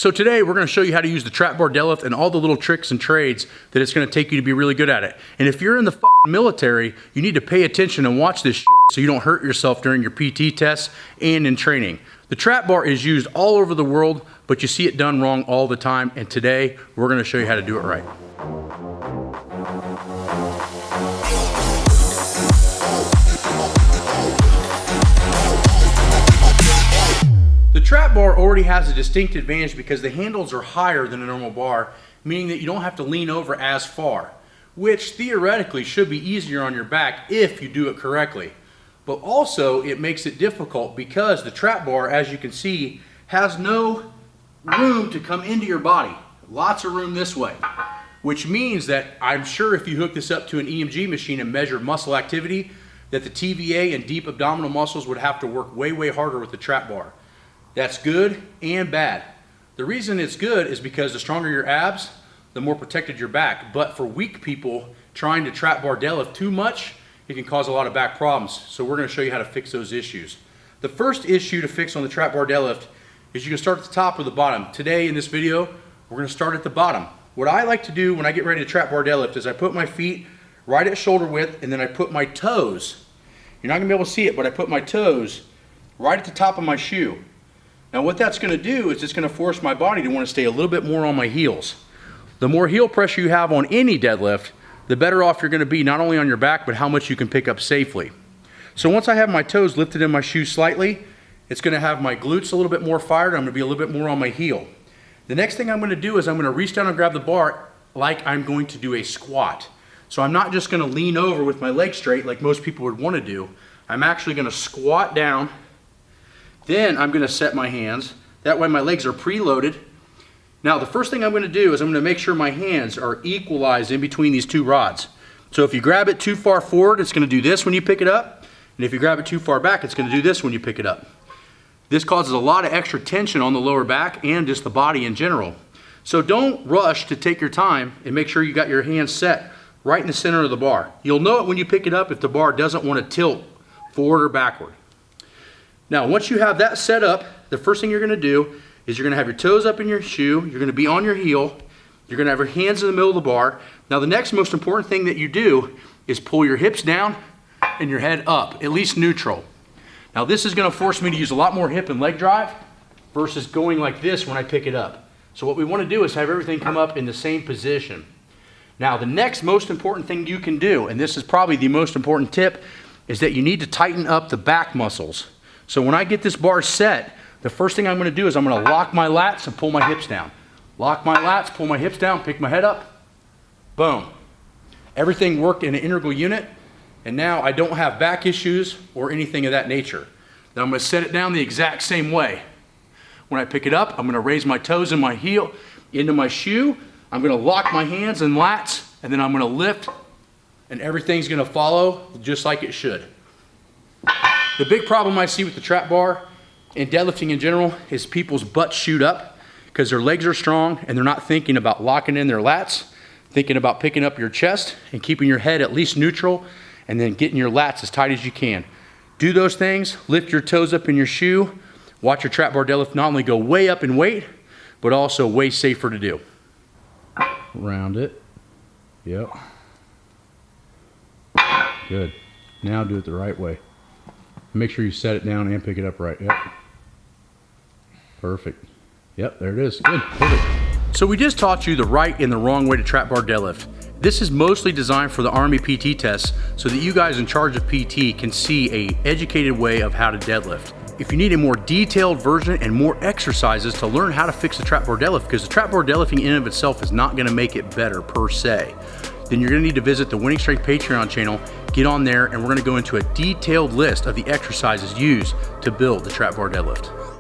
So today we're going to show you how to use the trap bar deadlift and all the little tricks and trades that it's going to take you to be really good at it. And if you're in the fucking military, you need to pay attention and watch this shit so you don't hurt yourself during your PT tests and in training. The trap bar is used all over the world, but you see it done wrong all the time. And today we're going to show you how to do it right. The trap bar already has a distinct advantage because the handles are higher than a normal bar, meaning that you don't have to lean over as far, which theoretically should be easier on your back if you do it correctly. But also it makes it difficult because the trap bar, as you can see, has no room to come into your body. Lots of room this way, which means that I'm sure if you hook this up to an EMG machine and measure muscle activity, that the TVA and deep abdominal muscles would have to work way, way harder with the trap bar. That's good and bad. The reason it's good is because the stronger your abs, the more protected your back. But for weak people trying to trap bar deadlift too much, it can cause a lot of back problems. So we're going to show you how to fix those issues. The first issue to fix on the trap bar deadlift is you can start at the top or the bottom. Today in this video, we're going to start at the bottom. What I like to do when I get ready to trap bar deadlift is I put my feet right at shoulder width and then I put my toes. You're not going to be able to see it, but I put my toes right at the top of my shoe. Now what that's going to do is it's going to force my body to want to stay a little bit more on my heels. The more heel pressure you have on any deadlift, the better off you're going to be not only on your back, but how much you can pick up safely. So once I have my toes lifted in my shoe slightly, it's going to have my glutes a little bit more fired. I'm going to be a little bit more on my heel. The next thing I'm going to do is I'm going to reach down and grab the bar like I'm going to do a squat. So I'm not just going to lean over with my legs straight like most people would want to do. I'm actually going to squat down. Then I'm going to set my hands. That way my legs are preloaded. Now the first thing I'm going to do is I'm going to make sure my hands are equalized in between these two rods. So if you grab it too far forward, it's going to do this when you pick it up. And if you grab it too far back, it's going to do this when you pick it up. This causes a lot of extra tension on the lower back and just the body in general. So don't rush to take your time and make sure you got your hands set right in the center of the bar. You'll know it when you pick it up if the bar doesn't want to tilt forward or backward. Now, once you have that set up, the first thing you're going to do is you're going to have your toes up in your shoe, you're going to be on your heel, you're going to have your hands in the middle of the bar. Now, the next most important thing that you do is pull your hips down and your head up, at least neutral. Now, this is going to force me to use a lot more hip and leg drive versus going like this when I pick it up. So what we want to do is have everything come up in the same position. Now, the next most important thing you can do, and this is probably the most important tip, is that you need to tighten up the back muscles. So when I get this bar set, the first thing I'm going to do is I'm going to lock my lats and pull my hips down. Lock my lats, pull my hips down, pick my head up. Boom. Everything worked in an integral unit, and now I don't have back issues or anything of that nature. Then I'm going to set it down the exact same way. When I pick it up, I'm going to raise my toes and my heel into my shoe. I'm going to lock my hands and lats, and then I'm going to lift, and everything's going to follow just like it should. The big problem I see with the trap bar and deadlifting in general is people's butts shoot up because their legs are strong and they're not thinking about locking in their lats, thinking about picking up your chest and keeping your head at least neutral and then getting your lats as tight as you can. Do those things, lift your toes up in your shoe, watch your trap bar deadlift not only go way up in weight, but also way safer to do. Round it. Yep. Good. Now do it the right way. Make sure you set it down and pick it up right. Yep. Perfect. Yep, there it is. Good. Perfect. So we just taught you the right and the wrong way to trap bar deadlift. This is mostly designed for the Army PT tests so that you guys in charge of PT can see an educated way of how to deadlift. If you need a more detailed version and more exercises to learn how to fix the trap bar deadlift, because the trap bar deadlifting in and of itself is not going to make it better per se, then you're going to need to visit the Winning Strength Patreon channel, get on there, and we're going to go into a detailed list of the exercises used to build the trap bar deadlift.